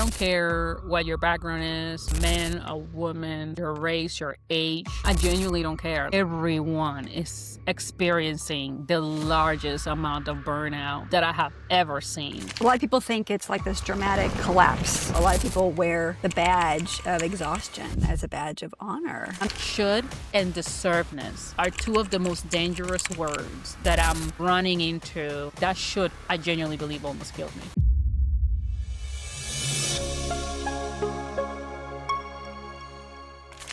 don't care what your background is, man, a woman, your race, your age. I genuinely don't care. Everyone is experiencing the largest amount of burnout that I have ever seen. A lot of people think it's like this dramatic collapse. A lot of people wear the badge of exhaustion as a badge of honor. Should and deservedness are two of the most dangerous words that I'm running into. That should, I genuinely believe, almost killed me.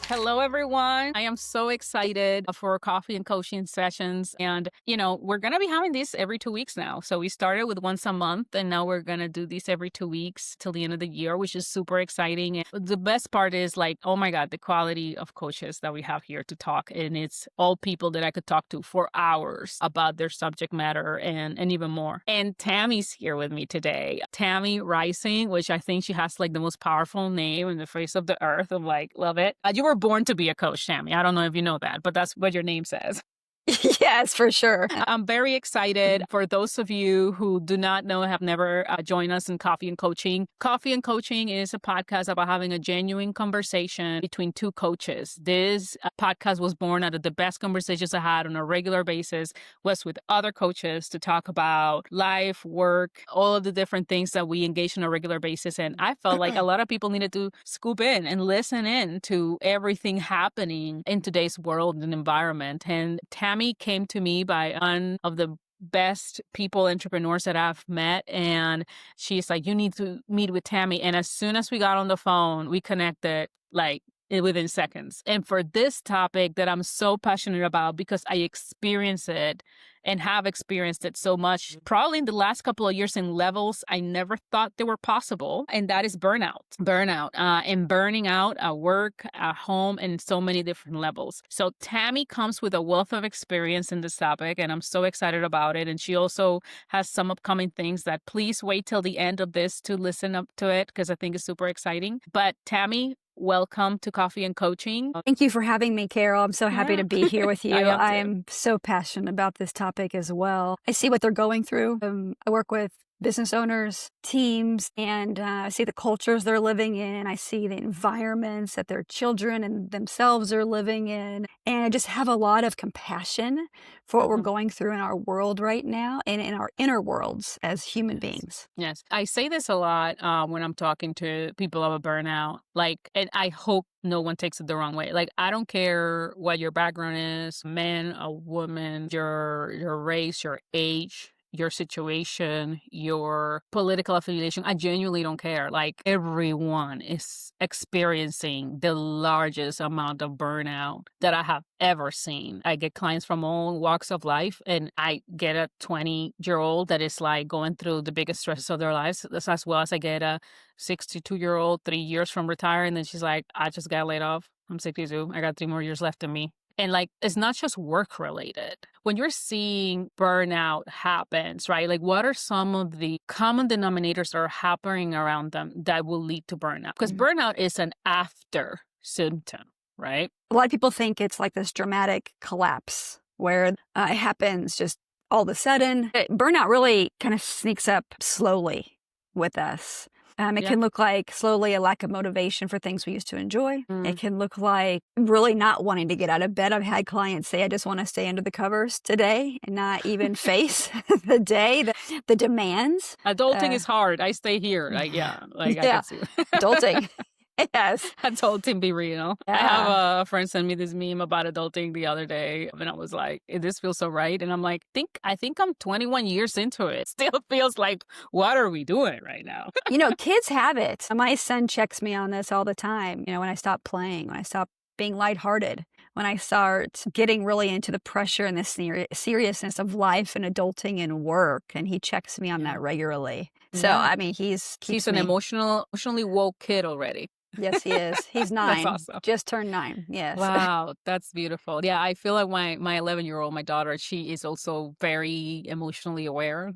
Hello, everyone. I am so excited for coffee and coaching sessions. And, we're going to be having these every 2 weeks now. So we started with once a month, and now we're going to do these every 2 weeks till the end of the year, which is super exciting. And the best part is oh my God, the quality of coaches that we have here to talk. And it's all people that I could talk to for hours about their subject matter and even more. And Tammie's here with me today. Tammie Rising, which I think she has the most powerful name in the face of the earth. I'm love it. You were born to be a coach, Tammie. I don't know if you know that, but that's what your name says. Yes, for sure. I'm very excited. For those of you who do not know, have never joined us in Coffee and Coaching. Coffee and Coaching is a podcast about having a genuine conversation between two coaches. This podcast was born out of the best conversations I had on a regular basis, was with other coaches to talk about life, work, all of the different things that we engage on a regular basis. And I felt like a lot of people needed to scoop in and listen in to everything happening in today's world and environment. And Tammie came to me by one of the best people, entrepreneurs that I've met. And she's like, you need to meet with Tammie. And as soon as we got on the phone, we connected within seconds. And for this topic that I'm so passionate about, because I experience it and have experienced it so much, probably in the last couple of years in levels I never thought they were possible. And that is burnout. And burning out at work, at home, and so many different levels. So Tammie comes with a wealth of experience in this topic, and I'm so excited about it. And she also has some upcoming things that please wait till the end of this to listen up to it, because I think it's super exciting. But Tammie, welcome to Coffee and Coaching. Thank you for having me, Karol. I'm so happy to be here with you. I am so passionate about this topic as well. I see what they're going through. I work with business owners, teams, and I see the cultures they're living in. I see the environments that their children and themselves are living in. And I just have a lot of compassion for what we're going through in our world right now and in our inner worlds as human beings. Yes. I say this a lot when I'm talking to people about burnout. And I hope no one takes it the wrong way. I don't care what your background is, man, a woman, your race, your age, your situation, your political affiliation. I genuinely don't care. Everyone is experiencing the largest amount of burnout that I have ever seen. I get clients from all walks of life, and I get a 20-year-old that is going through the biggest stresses of their lives, as well as I get a 62-year-old 3 years from retiring, and then she's like, I just got laid off. I'm 62. I got 3 more years left in me. And it's not just work related. When you're seeing burnout happens, right? What are some of the common denominators that are happening around them that will lead to burnout? Because burnout is an after symptom, right? A lot of people think it's like this dramatic collapse where it happens just all of a sudden. Burnout really kind of sneaks up slowly with us. It can look like slowly a lack of motivation for things we used to enjoy. It can look like really not wanting to get out of bed. I've had clients say, I just want to stay under the covers today and not even face the day, the demands. Adulting is hard. I stay here. I can see. Adulting. Yes. Adulting, be real. Yeah. I have a friend send me this meme about adulting the other day, and I was like, this feels so right. And I'm like, I think I'm 21 years into it. Still feels like, what are we doing right now? Kids have it. My son checks me on this all the time. When I stop playing, when I stop being lighthearted, when I start getting really into the pressure and the seriousness of life and adulting and work, and he checks me on that regularly. So, he's an emotionally woke kid already. Yes, he is. He's 9. That's awesome. Just turned 9. Yes. Wow, that's beautiful. Yeah, I feel like my 11-year-old, my daughter, she is also very emotionally aware.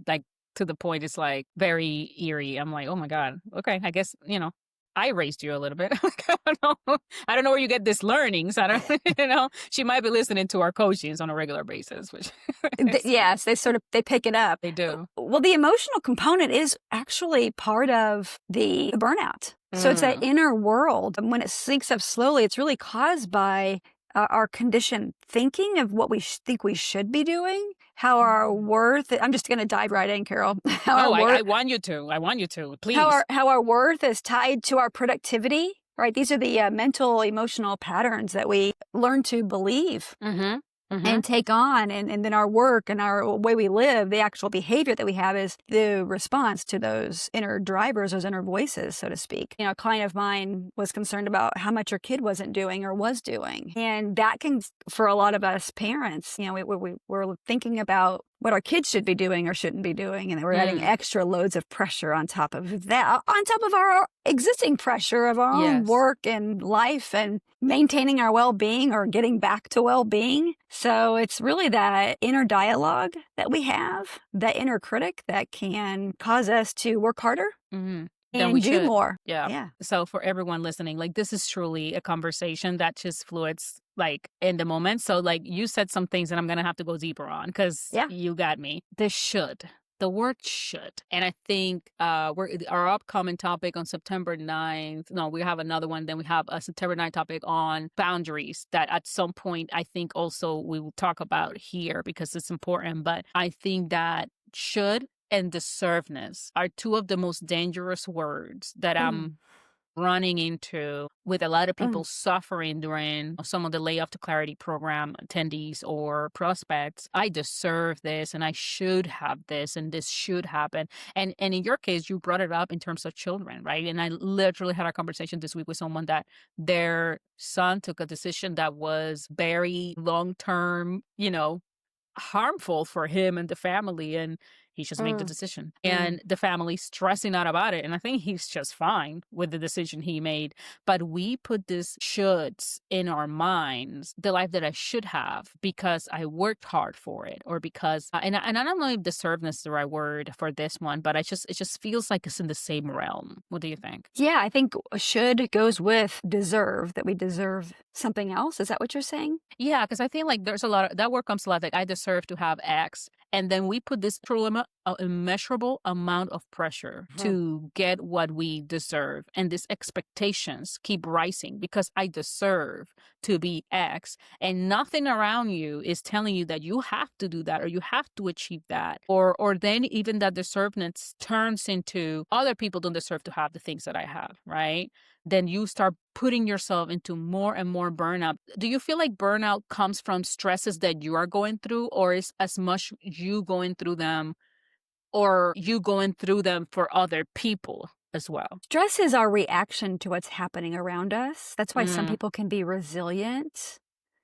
To the point it's very eerie. I'm like, oh my God. Okay, I guess, I raised you a little bit. I don't know where you get these learnings. I don't, she might be listening to our coachings on a regular basis, which is Yes, they pick it up. They do. Well, the emotional component is actually part of the burnout. So it's that inner world. And when it sinks up slowly, it's really caused by our conditioned thinking of what we think we should be doing, how our worth. I'm just going to dive right in, Karol. I want you to. I want you to. Please. How our worth is tied to our productivity, right? These are the mental, emotional patterns that we learn to believe. And take on, and then our work and our way we live, the actual behavior that we have is the response to those inner drivers, those inner voices, so to speak. A client of mine was concerned about how much her kid wasn't doing or was doing. And that can, for a lot of us parents, we're thinking about what our kids should be doing or shouldn't be doing. And we're adding extra loads of pressure on top of that, on top of our existing pressure of our own work and life and maintaining our well-being or getting back to well-being. So it's really that inner dialogue that we have, that inner critic that can cause us to work harder. And do more. Yeah. So for everyone listening, this is truly a conversation that just fluids in the moment. So you said some things that I'm going to have to go deeper on because you got me. The word should. And I think our upcoming topic on September 9th, no, we have another one. Then we have a September 9th topic on boundaries that at some point I think also we will talk about here because it's important. But I think that should and deservedness are two of the most dangerous words that I'm running into with a lot of people suffering during some of the Layoff to Clarity program attendees or prospects. I deserve this and I should have this and this should happen. And in your case, you brought it up in terms of children, right? And I literally had a conversation this week with someone that their son took a decision that was very long-term, harmful for him and the family, and he just made the decision and the family's stressing out about it, and I think he's just fine with the decision he made. But we put this shoulds in our minds, the life that I should have because I worked hard for it, or because and I don't know if deservedness is the right word for this one, but it just feels like it's in the same realm. What do you think? Yeah, I think should goes with deserve, that we deserve something else. Is that what you're saying? Yeah, because I think there's a lot of that word comes a lot I deserve to have X. And then we put this immeasurable amount of pressure to get what we deserve. And these expectations keep rising because I deserve to be X. And nothing around you is telling you that you have to do that or you have to achieve that. Or then even that deservedness turns into other people don't deserve to have the things that I have, right? Then you start putting yourself into more and more burnout. Do you feel like burnout comes from stresses that you are going through, or is as much you going through them or you going through them for other people as well? Stress is our reaction to what's happening around us. That's why some people can be resilient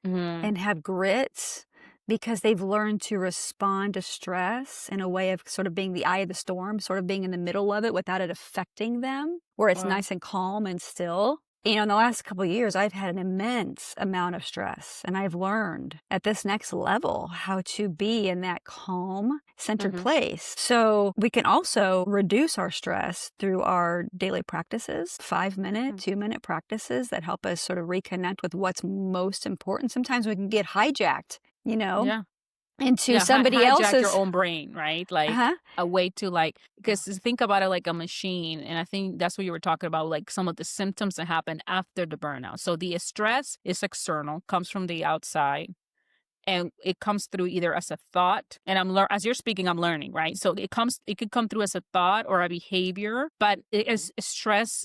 and have grit, because they've learned to respond to stress in a way of sort of being the eye of the storm, sort of being in the middle of it without it affecting them, where it's nice and calm and still. In the last couple of years, I've had an immense amount of stress, and I've learned at this next level how to be in that calm, centered place. So we can also reduce our stress through our daily practices, 5-minute, 2-minute practices that help us sort of reconnect with what's most important. Sometimes we can get hijacked, into somebody else's your own brain, right? A way to because think about it like a machine. And I think that's what you were talking about, some of the symptoms that happen after the burnout. So the stress is external, comes from the outside, and it comes through either as a thought. And as you're speaking, I'm learning, right? So it could come through as a thought or a behavior, but it is stress,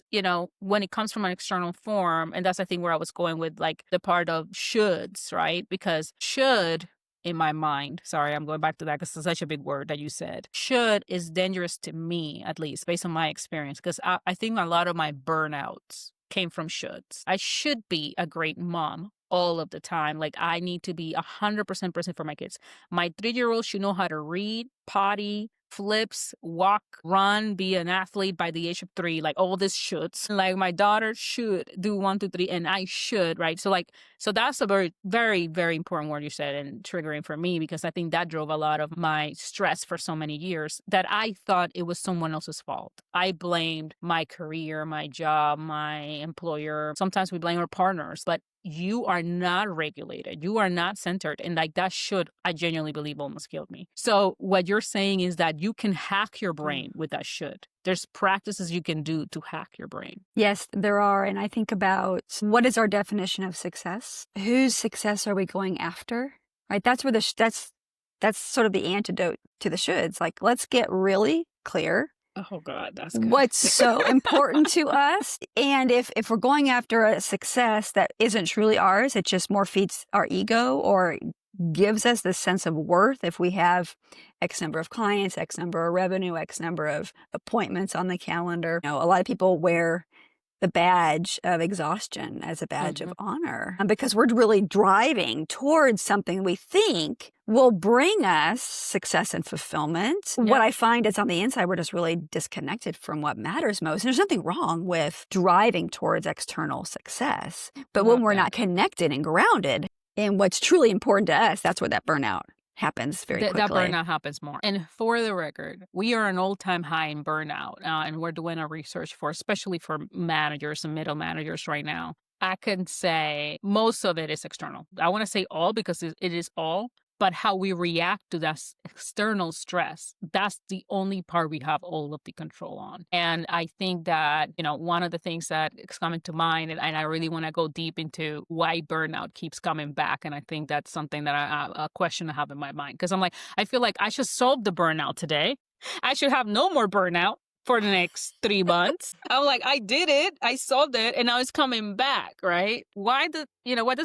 when it comes from an external form. And that's, I think, where I was going with the part of shoulds, right? Because should, in my mind, sorry, I'm going back to that because it's such a big word that you said. Should is dangerous to me, at least based on my experience, because I think a lot of my burnouts came from shoulds. I should be a great mom all of the time. I need to be 100% present for my kids. My 3-year-old should know how to read, potty, flips, walk, run, be an athlete by the age of 3, like all this shoulds. Like my daughter should do 1, 2, 3, and I should, right? So that's a very, very, very important word you said and triggering for me, because I think that drove a lot of my stress for so many years, that I thought it was someone else's fault. I blamed my career, my job, my employer. Sometimes we blame our partners, but you are not regulated. You are not centered. And like that should, I genuinely believe, almost killed me. So what you're saying is that you can hack your brain with that should. There's practices you can do to hack your brain. Yes, there are. And I think about, what is our definition of success? Whose success are we going after? Right? That's where that's sort of the antidote to the shoulds. Like, let's get really clear. Oh God, that's good. What's so important to us. And if we're going after a success that isn't truly ours, it just more feeds our ego or gives us this sense of worth. If we have X number of clients, X number of revenue, X number of appointments on the calendar. A lot of people wear the badge of exhaustion as a badge of honor, because we're really driving towards something we think will bring us success and fulfillment. Yep. What I find is on the inside, we're just really disconnected from what matters most. And there's nothing wrong with driving towards external success. But when we're not connected and grounded in what's truly important to us, that's where that burnout happens very quickly. That burnout happens more. And for the record, we are an all-time high in burnout, and we're doing our research especially for managers and middle managers right now. I can say most of it is external. I want to say all because it is all, but how we react to that external stress, that's the only part we have all of the control on. And I think that, one of the things that is coming to mind, and I really want to go deep into why burnout keeps coming back. And I think that's something that a question I have in my mind. Because I'm like, I feel like I should solve the burnout today. I should have no more burnout for the next 3 months. I'm like, I did it. I solved it. And now it's coming back, right? Why does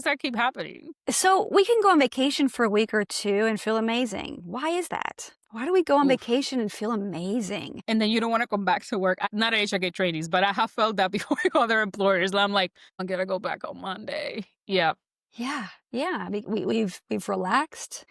that keep happening? So we can go on vacation for a week or 2 and feel amazing. Why is that? Why do we go on vacation and feel amazing? And then you don't want to come back to work. Not at HiK Trainings, but I have felt that before with other employers. I'm like, I'm going to go back on Monday. Yeah. Yeah. I mean, we've relaxed.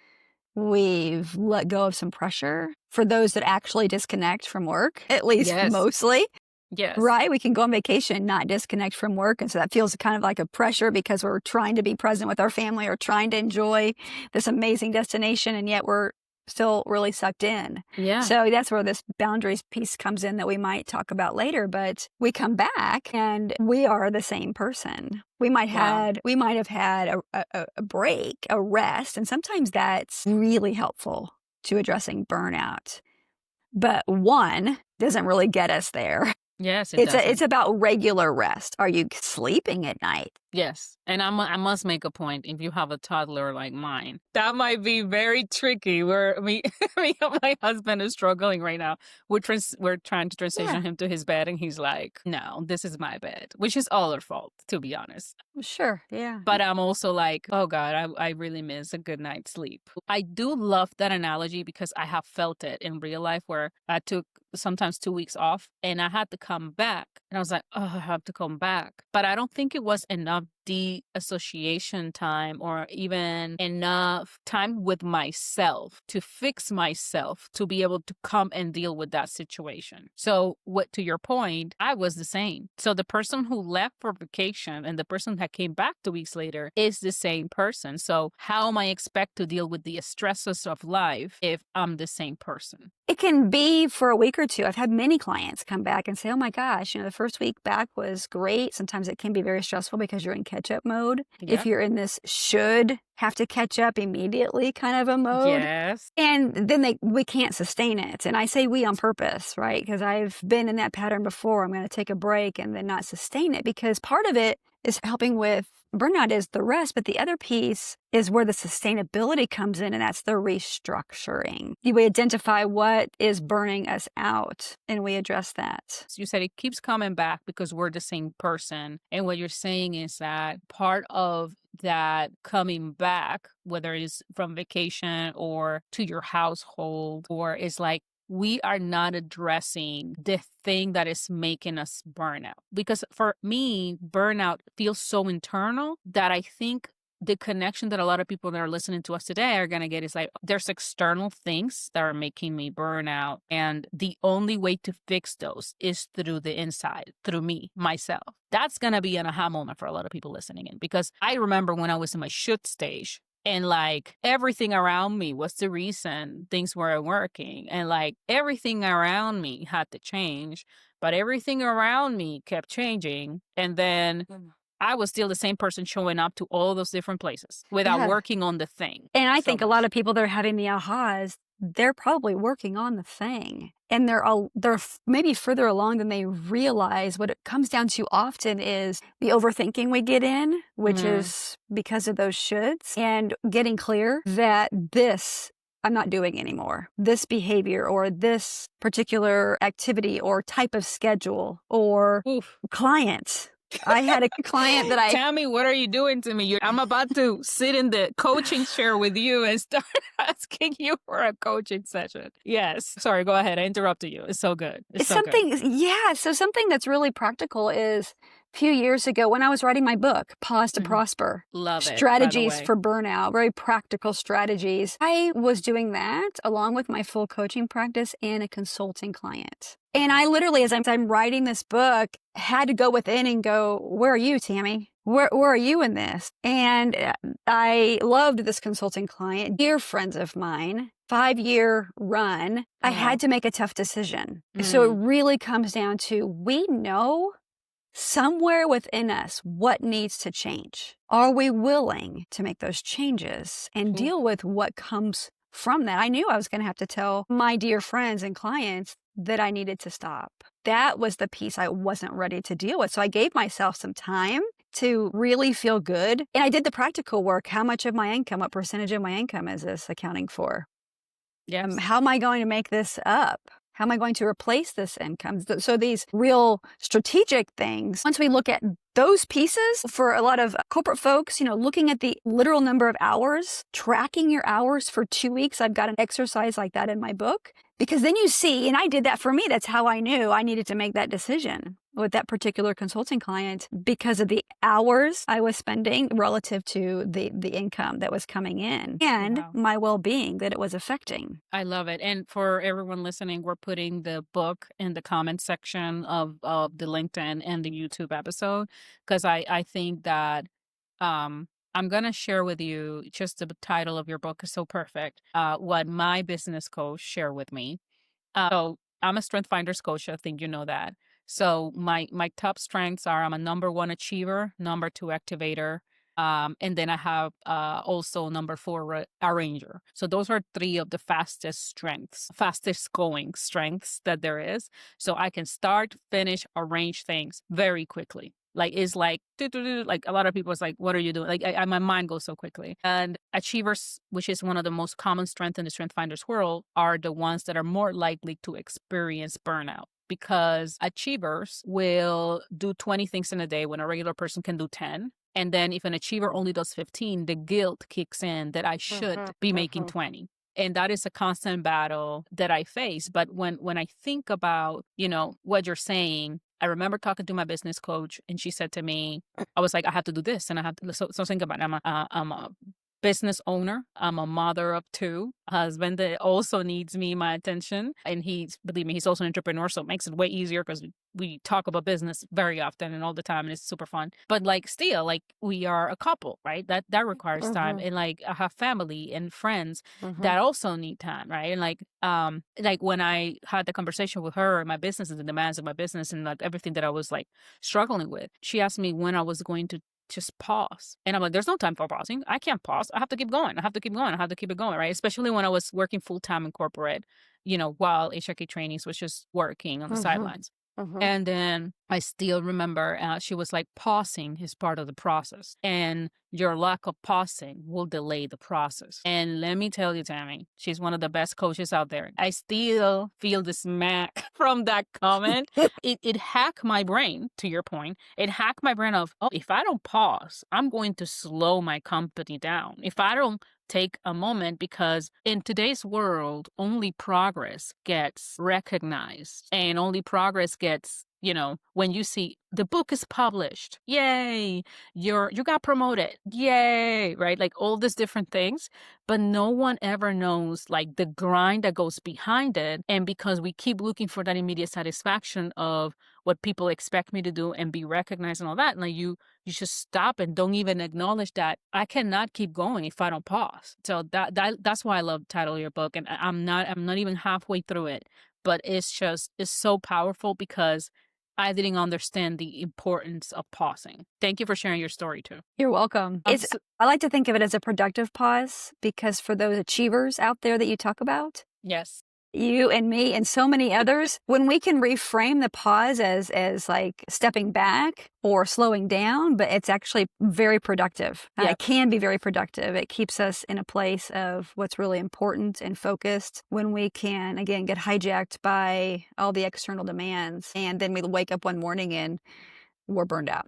We've let go of some pressure for those that actually disconnect from work, at least mostly. Yes. Right? We can go on vacation and not disconnect from work. And so that feels kind of like a pressure because we're trying to be present with our family or trying to enjoy this amazing destination. And yet we're still really sucked in. Yeah. So that's where this boundaries piece comes in that we might talk about later. But we come back and we are the same person. We might have had a break, a rest, and sometimes that's really helpful to addressing burnout. But one doesn't really get us there. Yes, it's about regular rest. Are you sleeping at night? Yes. And I must make a point. If you have a toddler like mine, that might be very tricky. Where me and my husband is struggling right now. We're trying to transition him to his bed, and he's like, "No, this is my bed," which is all our fault, to be honest. Sure, yeah. But I'm also like, oh God, I really miss a good night's sleep. I do love that analogy because I have felt it in real life where I took sometimes 2 weeks off and I had to come back. And I was like, oh, I have to come back. But I don't think it was enough de-association time or even enough time with myself to fix myself to be able to come and deal with that situation. So to your point, I was the same. So the person who left for vacation and the person that came back 2 weeks later is the same person. So how am I expect to deal with the stresses of life if I'm the same person? It can be for a week or 2. I've had many clients come back and say, oh my gosh, the first week back was great. Sometimes it can be very stressful because you're in catch-up mode. Yeah. If you're in this should have to catch up immediately kind of a mode. Yes. And then we can't sustain it. And I say we on purpose, right? Because I've been in that pattern before. I'm going to take a break and then not sustain it because part of it is helping with burnout is the rest, but the other piece is where the sustainability comes in, and that's the restructuring. We identify what is burning us out, and we address that. So you said it keeps coming back because we're the same person. And what you're saying is that part of that coming back, whether it's from vacation or to your household, or is like, we are not addressing the thing that is making us burn out. Because for me, burnout feels so internal that I think the connection that a lot of people that are listening to us today are going to get is like, there's external things that are making me burn out. And the only way to fix those is through the inside, through me, myself. That's going to be an aha moment for a lot of people listening in, because I remember when I was in my should stage, and like everything around me was the reason things weren't working. And like everything around me had to change, but everything around me kept changing. And then I was still the same person showing up to all those different places without working on the thing. And I so think much. a lot of people that are having the ahas, they're probably working on the thing. And they're maybe further along than they realize. What it comes down to often is the overthinking we get in, which is because of those shoulds, and getting clear that this I'm not doing anymore. This behavior or this particular activity or type of schedule or client. I had a client that Tamie, what are you doing to me? I'm about to sit in the coaching chair with you and start asking you for a coaching session. Yes. Sorry, go ahead. I interrupted you. It's so good. It's so something, good. Yeah. So something that's really practical is a few years ago when I was writing my book, Pause to Prosper. Love it. Strategies for burnout, very practical strategies. I was doing that along with my full coaching practice and a consulting client. And I literally, as I'm writing this book, had to go within and go, where are you, Tamie? Where are you in this? And I loved this consulting client, dear friends of mine, 5-year run. I had to make a tough decision. So it really comes down to, we know somewhere within us what needs to change. Are we willing to make those changes and deal with what comes from that? I knew I was going to have to tell my dear friends and clients that I needed to stop. That was the piece I wasn't ready to deal with. So I gave myself some time to really feel good. And I did the practical work. How much of my income, what percentage of my income is this accounting for? Yes. How am I going to make this up? How am I going to replace this income? So these real strategic things, once we look at those pieces, for a lot of corporate folks, looking at the literal number of hours, tracking your hours for 2 weeks. I've got an exercise like that in my book, because then you see, and I did that for me. That's how I knew I needed to make that decision with that particular consulting client, because of the hours I was spending relative to the income that was coming in and my well-being that it was affecting. I love it. And for everyone listening, we're putting the book in the comment section of the LinkedIn and the YouTube episode, because I think that I'm going to share with you, just the title of your book is so perfect, what my business coach shared with me. So I'm a Strength Finders coach. I think you know that. So my top strengths are, I'm a number 1 achiever, number 2 activator, and then I have also number 4 arranger. So those are 3 of the fastest going strengths that there is. So I can start, finish, arrange things very quickly. Like, it's like a lot of people is like, what are you doing? Like, my mind goes so quickly. And achievers, which is one of the most common strengths in the Strength Finders world, are the ones that are more likely to experience burnout, because achievers will do 20 things in a day when a regular person can do 10. And then if an achiever only does 15, the guilt kicks in that I should be making 20. And that is a constant battle that I face. But when I think about, what you're saying, I remember talking to my business coach, and she said to me, I was like, I have to do this. And I have to, so think about it. I'm a business owner. I'm a mother of 2, a husband that also needs my attention. And believe me, he's also an entrepreneur. So it makes it way easier, because we talk about business very often and all the time, and it's super fun. But like, still, like, we are a couple, right? That requires time. And like, I have family and friends that also need time, right? And like when I had the conversation with her and my business and the demands of my business and like everything that I was like struggling with, she asked me when I was going to just pause. And I'm like, there's no time for pausing. I can't pause. I have to keep going. I have to keep it going, right? Especially when I was working full-time in corporate, while HiK Trainings was just working on the sidelines. And then I still remember she was like, pausing is part of the process, and your lack of pausing will delay the process. And let me tell you, Tamie, she's one of the best coaches out there. I still feel the smack from that comment. It hacked my brain, to your point. It hacked my brain of, if I don't pause, I'm going to slow my company down. If I don't take a moment, because in today's world, only progress gets recognized, and only progress gets when you see the book is published, yay, you got promoted, yay, right? Like all these different things, but no one ever knows like the grind that goes behind it. And because we keep looking for that immediate satisfaction of what people expect me to do and be recognized and all that, and like you just stop and don't even acknowledge that I cannot keep going if I don't pause. So that's why I love the title of your book, and I'm not even halfway through it, but it's so powerful because I didn't understand the importance of pausing. Thank you for sharing your story too. You're welcome. I like to think of it as a productive pause, because for those achievers out there that you talk about, yes, you and me and so many others, when we can reframe the pause as like stepping back or slowing down, but it's actually very productive. Yep. It can be very productive. It keeps us in a place of what's really important and focused when we can, again, get hijacked by all the external demands. And then we wake up one morning and we're burned out.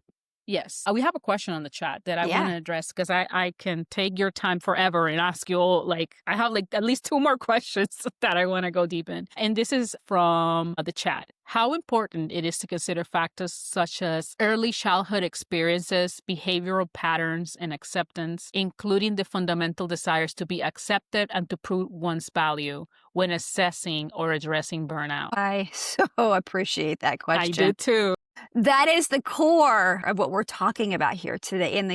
Yes. We have a question on the chat that I Yeah. want to address because I can take your time forever and ask you all, like, I have like at least 2 more questions that I want to go deep in. And this is from the chat. How important it is to consider factors such as early childhood experiences, behavioral patterns, and acceptance, including the fundamental desires to be accepted and to prove one's value when assessing or addressing burnout. I so appreciate that question. I do too. That is the core of what we're talking about here today. And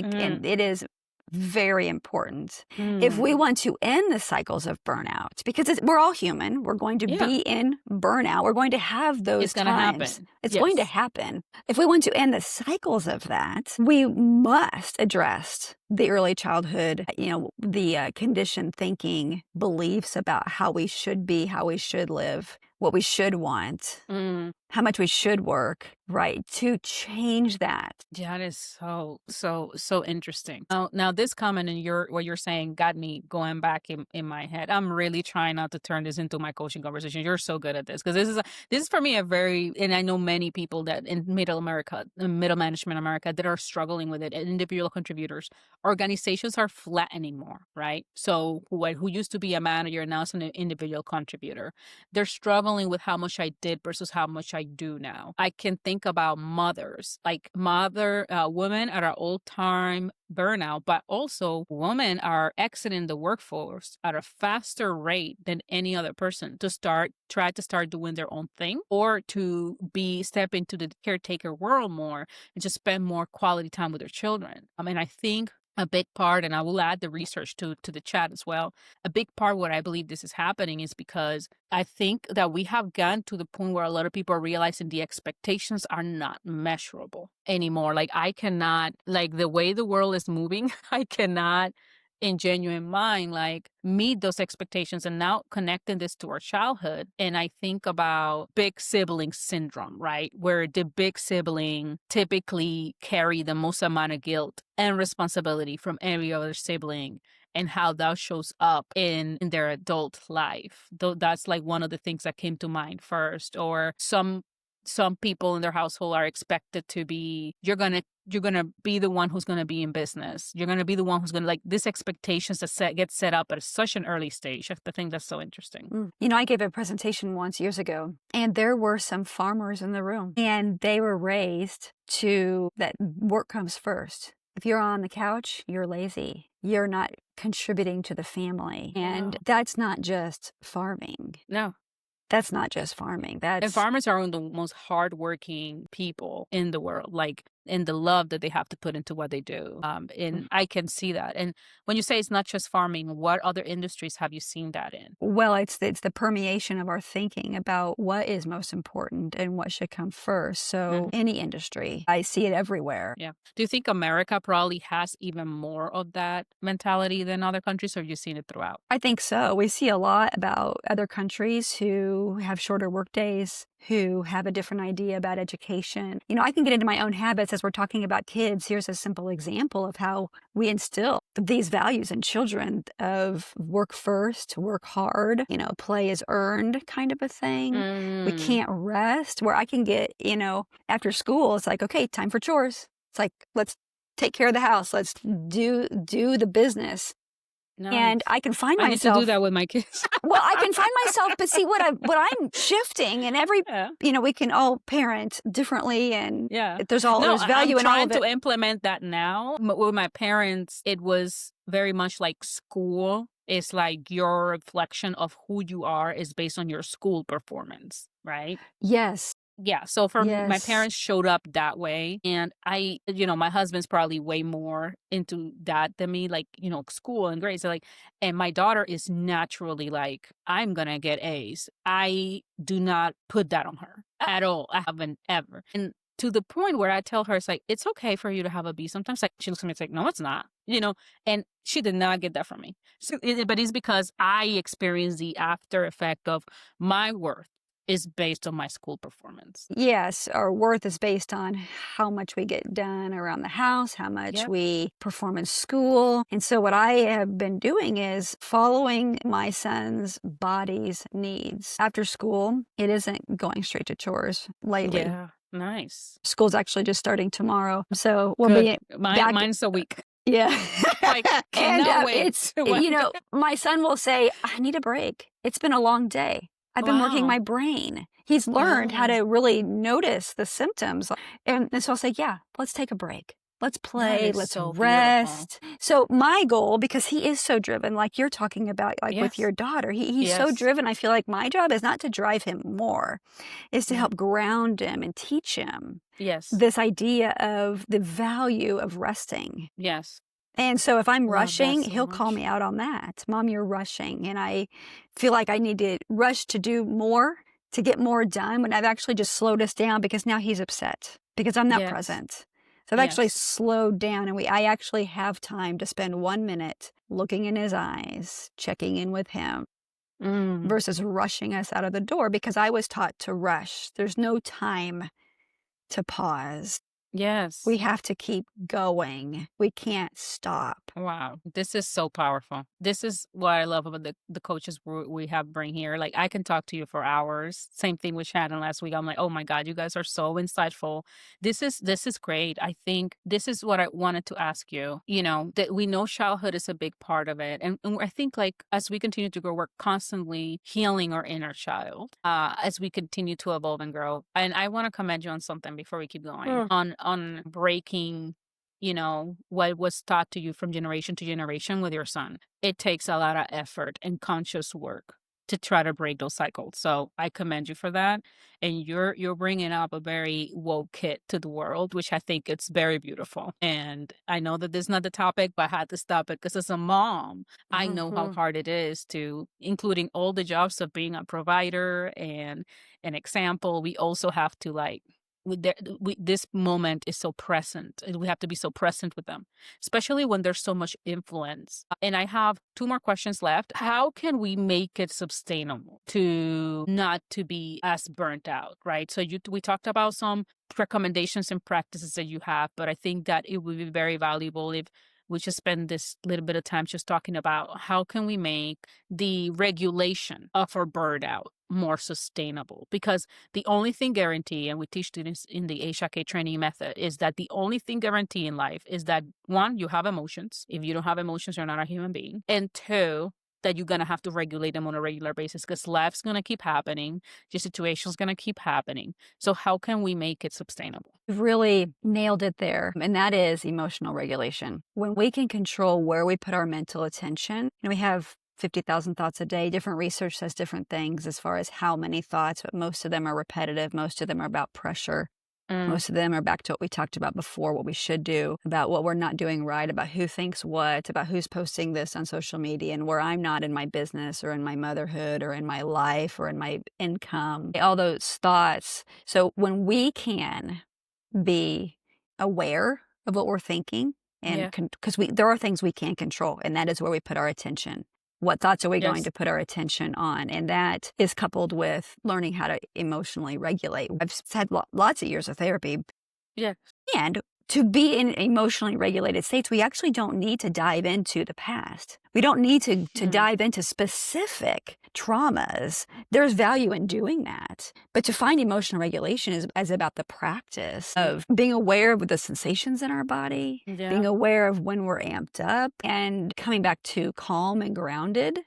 it is very important. If we want to end the cycles of burnout, because we're all human, we're going to be in burnout. We're going to have those It's going to happen. It's going to happen. If we want to end the cycles of that, we must address the early childhood, the conditioned thinking, beliefs about how we should be, how we should live, what we should want, how much we should work, right? To change that. Yeah, that is so interesting. Now this comment and what you're saying got me going back in my head. I'm really trying not to turn this into my coaching conversation. You're so good at this because this is for me and I know many people that in middle management America that are struggling with it, and individual contributors. Organizations are flattening more, right? So who used to be a manager now is an individual contributor. They're struggling with how much I did versus how much I do now. I can think about mothers, like women at our all-time burnout, but also women are exiting the workforce at a faster rate than any other person try to start doing their own thing or to step into the caretaker world more and just spend more quality time with their children. I think a big part, and I will add the research to the chat as well, a big part what I believe this is happening is because I think that we have gotten to the point where a lot of people are realizing the expectations are not measurable anymore. Like I cannot, like the way the world is moving, I cannot in genuine mind, like meet those expectations. And now connecting this to our childhood. And I think about big sibling syndrome, right? Where the big sibling typically carry the most amount of guilt and responsibility from every other sibling and how that shows up in their adult life. Though that's like one of the things that came to mind first. Or some people in their household are expected to be, you're gonna be the one who's gonna be in business. You're gonna be the one who's gonna, like, these expectations that get set up at such an early stage. I think that's so interesting. I gave a presentation once years ago, and there were some farmers in the room, and they were raised to that work comes first. If you're on the couch, you're lazy. You're not contributing to the family. And that's not just farming. No. That's not just farming. And farmers are one of the most hardworking people in the world, like in the love that they have to put into what they do. And I can see that. And when you say it's not just farming, what other industries have you seen that in? Well, it's the permeation of our thinking about what is most important and what should come first. So any industry, I see it everywhere. Yeah. Do you think America probably has even more of that mentality than other countries, or have you seen it throughout? I think so. We see a lot about other countries who have shorter work days, who have a different idea about education. I can get into my own habits as we're talking about kids. Here's a simple example of how we instill these values in children of work first, work hard, play is earned kind of a thing. We can't rest, where I can get, after school, it's like, okay, time for chores. It's like, let's take care of the house. Let's do the business. And Nice. I can find I need to do myself. that with my kids. Well, I can find myself, but see what I'm shifting, and every, Yeah. we can all parent differently, and Yeah. there's No, value I'm in all trying of it. to implement that now. With my parents, it was very much like school. It's like your reflection of who you are is based on your school performance, right? Yes. Yeah. So for me, my Yes. parents showed up that way. And my husband's probably way more into that than me, like, school and grades. Like, and my daughter is naturally like, I'm going to get A's. I do not put that on her at all. I haven't ever. And to the point where I tell her, it's like, it's okay for you to have a B sometimes. Like, she looks at me, it's like, no, it's not, and she did not get that from me. So, but it's because I experienced the after effect of my worth is based on my school performance. Yes, our worth is based on how much we get done around the house, how much Yep. we perform in school. And so what I have been doing is following my son's body's needs. After school, it isn't going straight to chores lately. Yeah. Nice. School's actually just starting tomorrow. So we'll Good. be back. Mine's a week. Yeah. I cannot wait. It's, my son will say, I need a break. It's been a long day. I've been working Wow. my brain. He's learned how Oh. to really notice the symptoms. And so I'll say, yeah, let's take a break. Let's play. is Let's so rest. So my goal, because he is so driven, like you're talking about, like with Yes. your daughter, he's so Yes. driven. I feel like my job is not to drive him more, is to Yeah. help ground him and teach him Yes. this idea of the value of resting. Yes. And so if I'm Love that rushing, so he'll call much. me out on that. Mom, you're rushing. And I feel like I need to rush to do more, to get more done, when I've actually just slowed us down, because now he's upset because I'm not Yes. present. So I've actually Yes. slowed down, and I actually have time to spend 1 minute looking in his eyes, checking in with him, Mm. versus rushing us out of the door, because I was taught to rush. There's no time to pause. Yes. We have to keep going. We can't stop. Wow. This is so powerful. This is what I love about the coaches we have bring here. Like, I can talk to you for hours. Same thing with Shannon last week. I'm like, oh my God, you guys are so insightful. This is great. I think this is what I wanted to ask you, that we know childhood is a big part of it. And I think, like, as we continue to grow, we're constantly healing our inner child as we continue to evolve and grow. And I want to commend you on something before we keep going, on breaking what was taught to you from generation to generation with your son. It takes a lot of effort and conscious work to try to break those cycles. So I commend you for that. And you're bringing up a very woke kid to the world, which I think it's very beautiful. And I know that this is not the topic, but I had to stop it because as a mom, I know how hard it is to, including all the jobs of being a provider and an example, we also have to, like, this moment is so present, and we have to be so present with them, especially when there's so much influence. And I have 2 more questions left. How can we make it sustainable to not to be as burnt out, right? So we talked about some recommendations and practices that you have, but I think that it would be very valuable if we just spend this little bit of time just talking about how can we make the regulation of our burnout more sustainable. Because the only thing guaranteed, and we teach students in the HiK training method, is that the only thing guaranteed in life is that, 1, you have emotions. If you don't have emotions, you're not a human being. And 2, that you're going to have to regulate them on a regular basis, because life's going to keep happening. Your situation's going to keep happening. So how can we make it sustainable? You've really nailed it there, and that is emotional regulation. When we can control where we put our mental attention, we have 50,000 thoughts a day. Different research says different things as far as how many thoughts, but most of them are repetitive. Most of them are about pressure. Most of them are back to what we talked about before, what we should do, about what we're not doing right, about who thinks what, about who's posting this on social media, and where I'm not in my business or in my motherhood or in my life or in my income, all those thoughts. So when we can be aware of what we're thinking, and because there are things we can't control, and that is where we put our attention. What thoughts are we going to put our attention on? And that is coupled with learning how to emotionally regulate. I've had lots of years of therapy. Yeah. And to be in emotionally regulated states, we actually don't need to dive into the past. We don't need to dive into specific traumas. There's value in doing that. But to find emotional regulation is about the practice of being aware of the sensations in our body, being aware of when we're amped up, and coming back to calm and grounded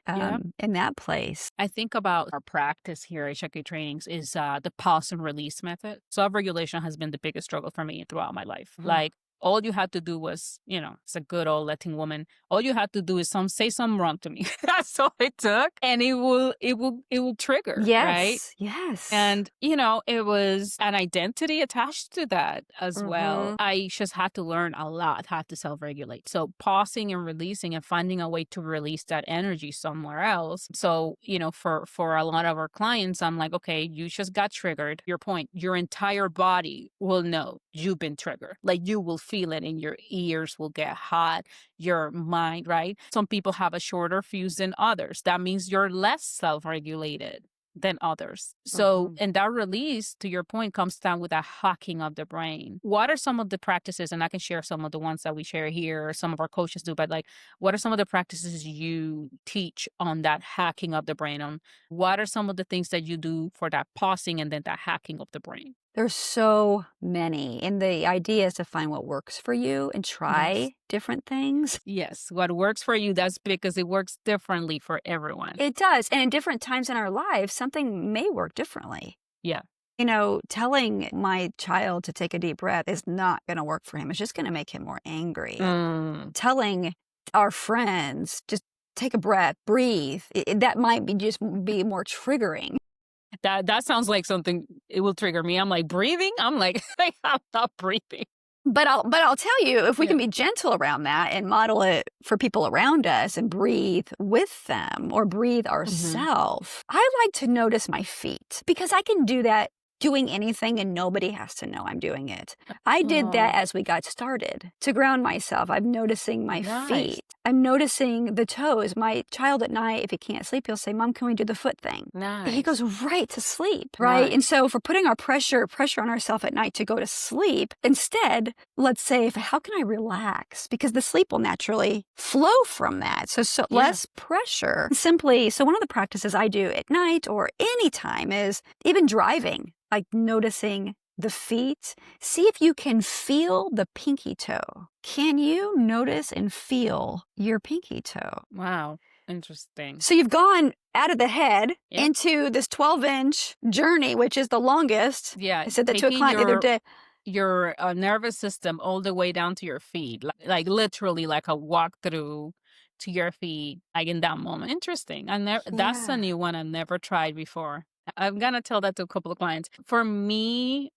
in that place. I think about our practice here at HiK Trainings is the pause and release method. Self-regulation has been the biggest struggle for me throughout my life. Like, all you had to do was, it's a good old Latin woman. All you had to do is say something wrong to me. That's all it took. And it will trigger. Yes. Right? Yes. And, it was an identity attached to that as well. I just had to learn a lot how to self-regulate. So pausing and releasing and finding a way to release that energy somewhere else. So, for a lot of our clients, I'm like, okay, you just got triggered. Your point, your entire body will know you've been triggered. Like, you will feel it in your ears, will get hot, your mind, right? Some people have a shorter fuse than others. That means you're less self-regulated than others. So, and that release, to your point, comes down with a hacking of the brain. What are some of the practices, and I can share some of the ones that we share here, or some of our coaches do, but like, what are some of the practices you teach on that hacking of the brain? On what are some of the things that you do for that pausing and then that hacking of the brain? There's so many. And the idea is to find what works for you and try different things. Yes. What works for you, that's because it works differently for everyone. It does. And in different times in our lives, something may work differently. Yeah. Telling my child to take a deep breath is not going to work for him. It's just going to make him more angry. Telling our friends, just take a breath, breathe, that might be more triggering. That sounds like something, it will trigger me. I'm like, breathing? I'm like, I'm not breathing. But I'll tell you, if we can be gentle around that and model it for people around us and breathe with them or breathe ourselves, I like to notice my feet because I can do that doing anything and nobody has to know I'm doing it. I did that as we got started to ground myself. I'm noticing my feet. I'm noticing the toes. My child at night, if he can't sleep, he'll say, Mom, can we do the foot thing? He goes right to sleep, right? And so if we're putting our pressure on ourselves at night to go to sleep, instead, let's say, how can I relax? Because the sleep will naturally flow from that. So less pressure. Simply, so one of the practices I do at night or anytime is even driving. Like noticing the feet. See if you can feel the pinky toe. Can you notice and feel your pinky toe? Wow. Interesting. So you've gone out of the head into this 12-inch journey, which is the longest. Yeah. I said that to a client the other day. Your nervous system all the way down to your feet. Like literally like a walkthrough to your feet, like in that moment. Interesting. That's a new one I've never tried before. I'm going to tell that to a couple of clients. For me,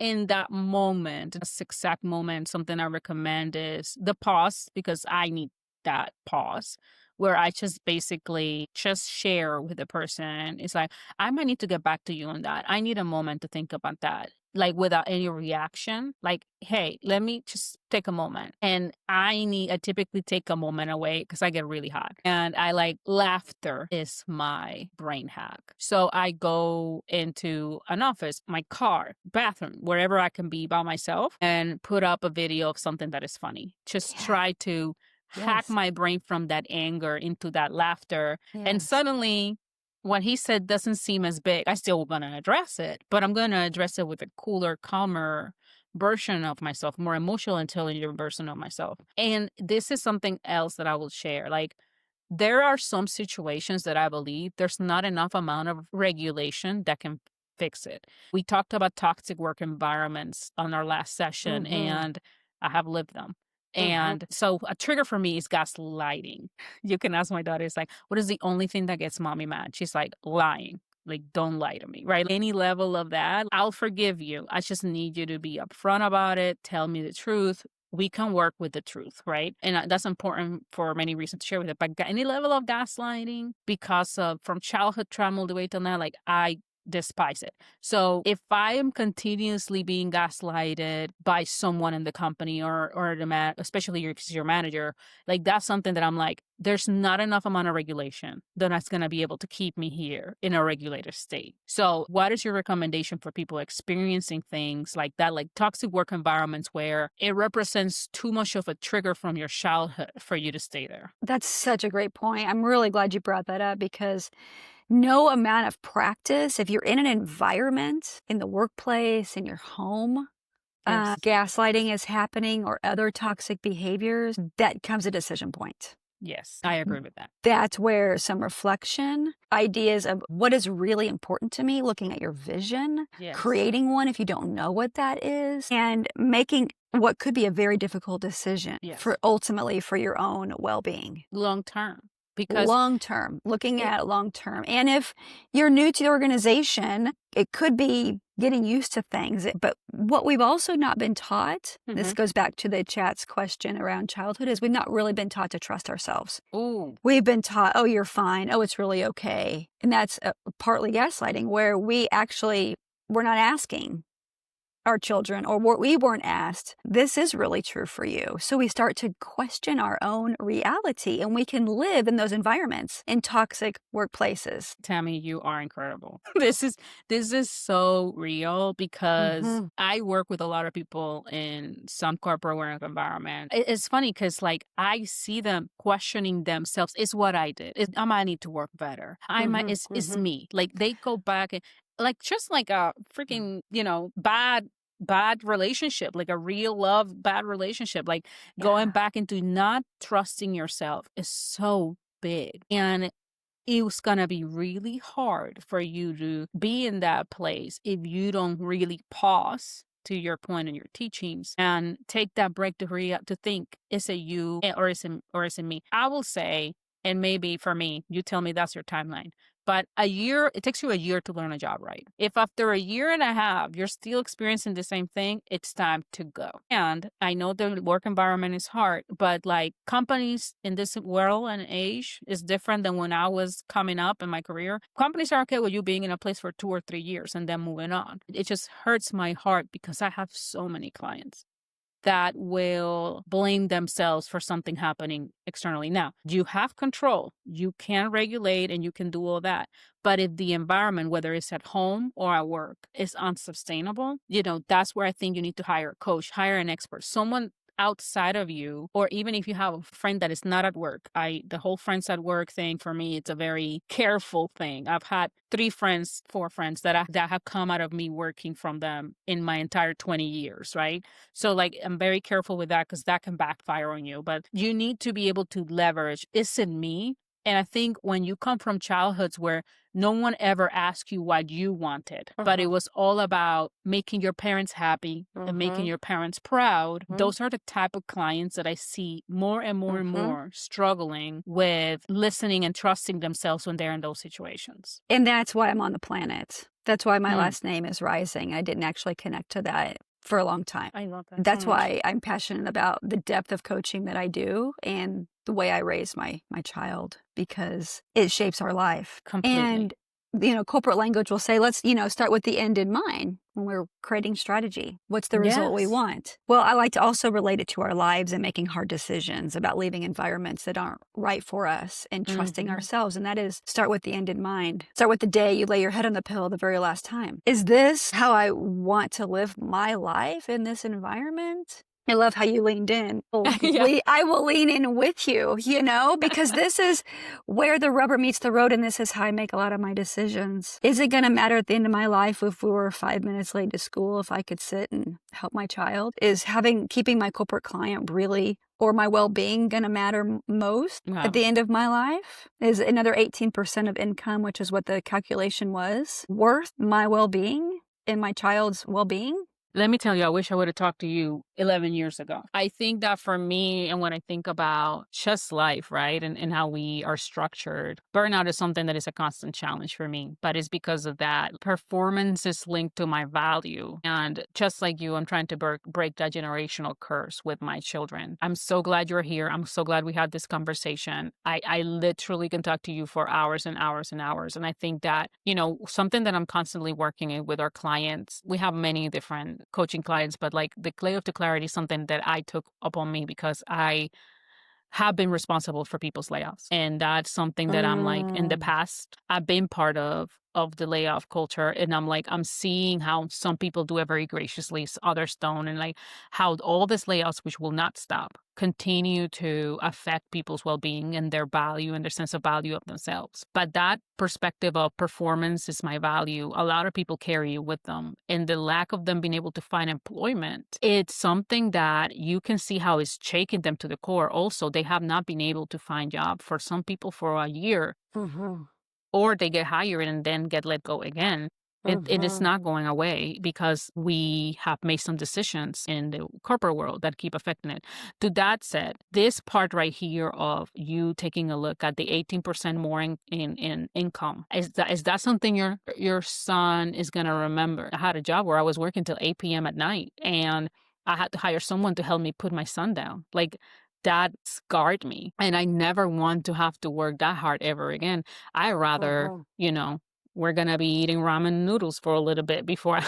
in that moment, this exact moment, something I recommend is the pause, because I need that pause where I just basically just share with the person. It's like, I might need to get back to you on that. I need a moment to think about that. Like without any reaction, like, hey, let me just take a moment. And I typically take a moment away because I get really hot. And I like laughter is my brain hack. So I go into an office, my car, bathroom, wherever I can be by myself and put up a video of something that is funny. Just try to hack my brain from that anger into that laughter. And suddenly, what he said doesn't seem as big. I still going to address it, but I'm going to address it with a cooler, calmer version of myself, more emotional, intelligent version of myself. And this is something else that I will share. Like, there are some situations that I believe there's not enough amount of regulation that can fix it. We talked about toxic work environments on our last session, and I have lived them. And so a trigger for me is gaslighting. You can ask my daughter, it's like, what is the only thing that gets mommy mad? She's like, lying. Like, don't lie to me, right? Any level of that, I'll forgive you. I just need you to be upfront about it. Tell me the truth. We can work with the truth, right? And that's important for many reasons to share with it. But any level of gaslighting, because of from childhood trauma all the way till now, like, I despise it. So if I am continuously being gaslighted by someone in the company or especially your manager, like that's something that I'm like, there's not enough amount of regulation that's going to be able to keep me here in a regulated state. So what is your recommendation for people experiencing things like that, like toxic work environments where it represents too much of a trigger from your childhood for you to stay there? That's such a great point. I'm really glad you brought that up because no amount of practice, if you're in an environment, in the workplace, in your home, Yes. gaslighting is happening or other toxic behaviors, that comes a decision point. Yes, I agree with that. That's where some reflection, ideas of what is really important to me, looking at your vision, Yes. creating one if you don't know what that is, and making what could be a very difficult decision Yes. for ultimately for your own well-being. Long term. Because Long term, looking at long term. And if you're new to the organization, it could be getting used to things. But what we've also not been taught, this goes back to the chat's question around childhood, is we've not really been taught to trust ourselves. Ooh. We've been taught, oh, you're fine. Oh, it's really okay. And that's partly gaslighting, where we're not asking our children, or what we weren't asked, this is really true for you. So we start to question our own reality, and we can live in those environments in toxic workplaces. Tammie, you are incredible. This is so real because I work with a lot of people in some corporate work environment. It's funny because like I see them questioning themselves. It's what I did. I might need to work better. It's me. Like they go back and like just like a freaking, bad relationship, like a real love bad relationship, like going back into not trusting yourself is so big. And it was going to be really hard for you to be in that place if you don't really pause, to your point in your teachings, and take that break to think, is it you or is it me? I will say, and maybe for me, you tell me that's your timeline, but it takes you a year to learn a job right. If after a year and a half, you're still experiencing the same thing, it's time to go. And I know the work environment is hard, but like companies in this world and age is different than when I was coming up in my career. Companies are okay with you being in a place for 2 or 3 years and then moving on. It just hurts my heart because I have so many clients that will blame themselves for something happening externally. Now, you have control. You can regulate and you can do all that. But if the environment, whether it's at home or at work, is unsustainable, that's where I think you need to hire a coach, hire an expert, someone outside of you, or even if you have a friend that is not at work. The whole friends at work thing for me, it's a very careful thing. I've had 4 friends that have come out of me working from them in my entire 20 years, right? So like I'm very careful with that because that can backfire on you. But you need to be able to leverage, is it me? And I think when you come from childhoods where no one ever asked you what you wanted, but it was all about making your parents happy and making your parents proud, those are the type of clients that I see more and more and more struggling with listening and trusting themselves when they're in those situations. And that's why I'm on the planet. That's why my last name is Rising. I didn't actually connect to that for a long time. I love that. That's why I'm passionate about the depth of coaching that I do and the way I raise my child, because it shapes our life. Completely. And, corporate language will say, let's, start with the end in mind when we're creating strategy. What's the result we want? Well, I like to also relate it to our lives and making hard decisions about leaving environments that aren't right for us and trusting ourselves. And that is start with the end in mind. Start with the day you lay your head on the pillow the very last time. Is this how I want to live my life in this environment? I love how you leaned in. I will lean in with you, because this is where the rubber meets the road, and this is how I make a lot of my decisions. Is it going to matter at the end of my life if we were 5 minutes late to school, if I could sit and help my child? Is keeping my corporate client really, or my well-being, going to matter most at the end of my life? Is another 18% of income, which is what the calculation was, worth my well-being and my child's well-being? Let me tell you, I wish I would have talked to you 11 years ago. I think that for me, and when I think about just life, right, and how we are structured, burnout is something that is a constant challenge for me. But it's because of that. Performance is linked to my value. And just like you, I'm trying to break that generational curse with my children. I'm so glad you're here. I'm so glad we had this conversation. I literally can talk to you for hours and hours and hours. And I think that, something that I'm constantly working with our clients, we have many different coaching clients, but like the clay of the clarity is something that I took upon me because I have been responsible for people's layoffs. And that's something that I'm like, in the past, I've been part of the layoff culture. And I'm like, I'm seeing how some people do it very graciously, others don't. And like how all these layoffs, which will not stop, continue to affect people's well-being and their value and their sense of value of themselves. But that perspective of performance is my value. A lot of people carry it with them. And the lack of them being able to find employment, it's something that you can see how it's shaking them to the core. Also, they have not been able to find job for some people for a year, or they get hired and then get let go again. It is not going away because we have made some decisions in the corporate world that keep affecting it. To that said, this part right here of you taking a look at the 18% more in income, is that something your son is going to remember? I had a job where I was working till 8 p.m. at night, and I had to hire someone to help me put my son down. Like, that scarred me. And I never want to have to work that hard ever again. I rather, we're going to be eating ramen noodles for a little bit before,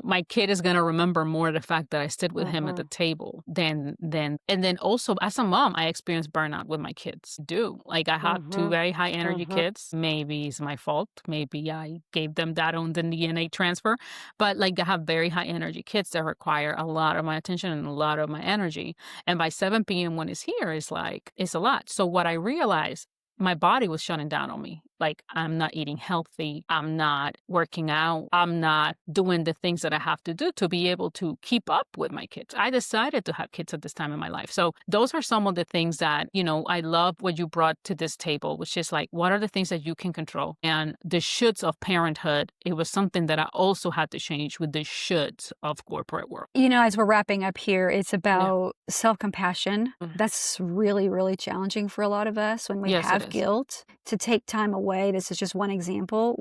my kid is going to remember more the fact that I stood with him at the table and then also as a mom, I experienced burnout with my kids. Like I have two very high energy kids. Maybe it's my fault. Maybe I gave them that on the DNA transfer, but like I have very high energy kids that require a lot of my attention and a lot of my energy. And by 7 p.m. when it's here, it's a lot. So what I realized, my body was shutting down on me. Like, I'm not eating healthy. I'm not working out. I'm not doing the things that I have to do to be able to keep up with my kids. I decided to have kids at this time in my life. So those are some of the things that, I love what you brought to this table, which is like, what are the things that you can control? And the shoulds of parenthood, it was something that I also had to change with the shoulds of corporate world. As we're wrapping up here, it's about self-compassion. That's really, really challenging for a lot of us when we have guilt to take time away. This is just one example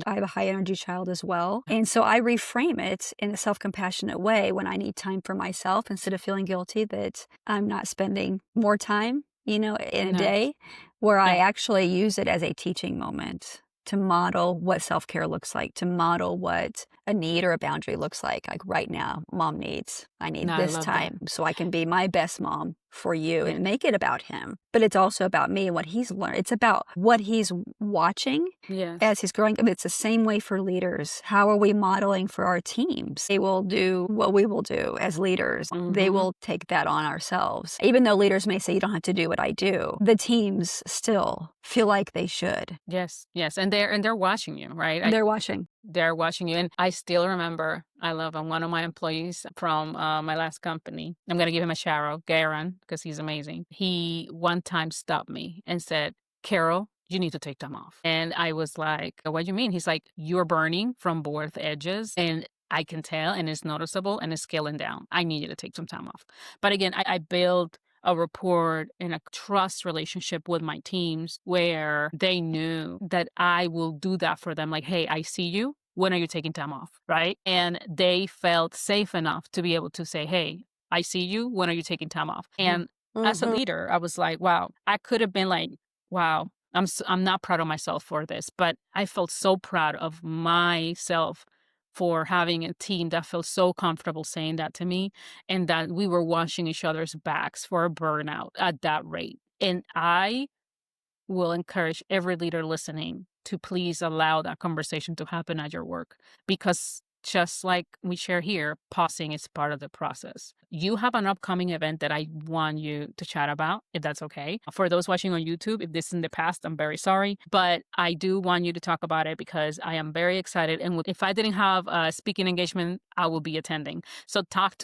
I have a high energy child as well. And so I reframe it in a self-compassionate way when I need time for myself, instead of feeling guilty that I'm not spending more time, in a day, where I actually use it as a teaching moment to model what self-care looks like, to model what a need or a boundary looks like. Like right now, mom needs, I need this time so I can be my best mom for you and make it about him. But it's also about me and what he's learned. It's about what he's watching as he's growing up. It's the same way for leaders. How are we modeling for our teams? They will do what we will do as leaders. They will take that on ourselves. Even though leaders may say, you don't have to do what I do, the teams still feel like they should. Yes. And they're watching you, right? They're watching. They're watching you. And I still remember, I love one of my employees from my last company. I'm going to give him a shout out, Garen, because he's amazing. He one time stopped me and said, Karol, you need to take time off. And I was like, what do you mean? He's like, you're burning from both edges. And I can tell, and it's noticeable, and it's scaling down. I need you to take some time off. But again, I built a rapport and a trust relationship with my teams where they knew that I will do that for them. Like, hey, I see you. When are you taking time off? Right? And they felt safe enough to be able to say, hey, I see you. When are you taking time off? And as a leader, I was like, wow, I could have been like, wow, I'm not proud of myself for this, but I felt so proud of myself for having a team that felt so comfortable saying that to me, and that we were watching each other's backs for a burnout at that rate. And I will encourage every leader listening to please allow that conversation to happen at your work, because just like we share here, pausing is part of the process. You have an upcoming event that I want you to chat about, if that's okay. For those watching on YouTube, if this is in the past, I'm very sorry. But I do want you to talk about it because I am very excited. And if I didn't have a speaking engagement, I will be attending. So talk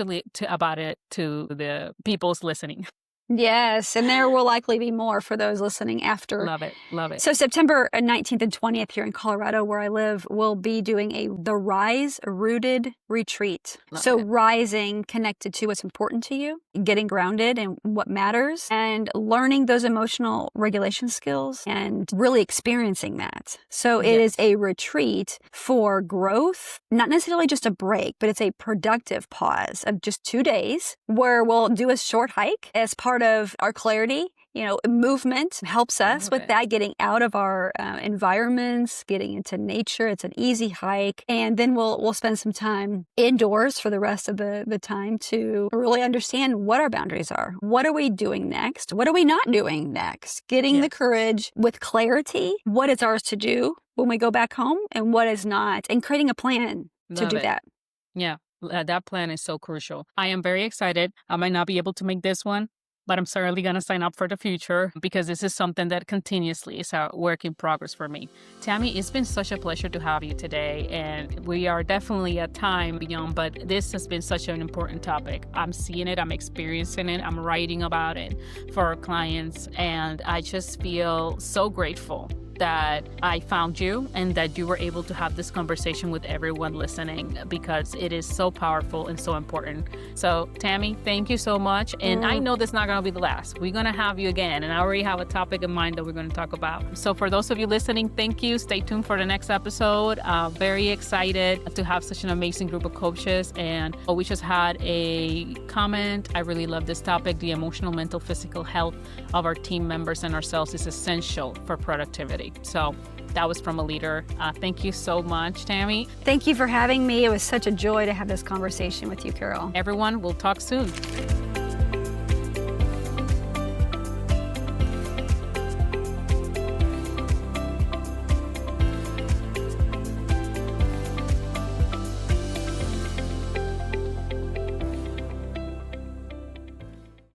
about it to the people's listening. Yes, and there will likely be more for those listening after. Love it. Love it. So September 19th and 20th here in Colorado, where I live, we'll be doing the Rise Rooted Retreat. So rising, connected to what's important to you, getting grounded in what matters, and learning those emotional regulation skills and really experiencing that. So it is a retreat for growth, not necessarily just a break, but it's a productive pause of just 2 days where we'll do a short hike as part of our clarity. Movement helps us with that, getting out of our environments, getting into nature. It's an easy hike. And then we'll spend some time indoors for the rest of the time to really understand what our boundaries are. What are we doing next? What are we not doing next? Getting the courage with clarity, what is ours to do when we go back home and what is not, and creating a plan to do that. Yeah, that plan is so crucial. I am very excited. I might not be able to make this one, but I'm certainly going to sign up for the future because this is something that continuously is a work in progress for me. Tammie, it's been such a pleasure to have you today, and we are definitely at time beyond, but this has been such an important topic. I'm seeing it, I'm experiencing it, I'm writing about it for our clients, and I just feel so grateful that I found you and that you were able to have this conversation with everyone listening, because it is so powerful and so important. So Tammie, thank you so much. And I know this is not going to be the last. We're going to have you again. And I already have a topic in mind that we're going to talk about. So for those of you listening, thank you. Stay tuned for the next episode. Very excited to have such an amazing group of coaches. And we just had a comment. I really love this topic. The emotional, mental, physical health of our team members and ourselves is essential for productivity. So that was from a leader. Thank you so much, Tammie. Thank you for having me. It was such a joy to have this conversation with you, Karol. Everyone, we'll talk soon.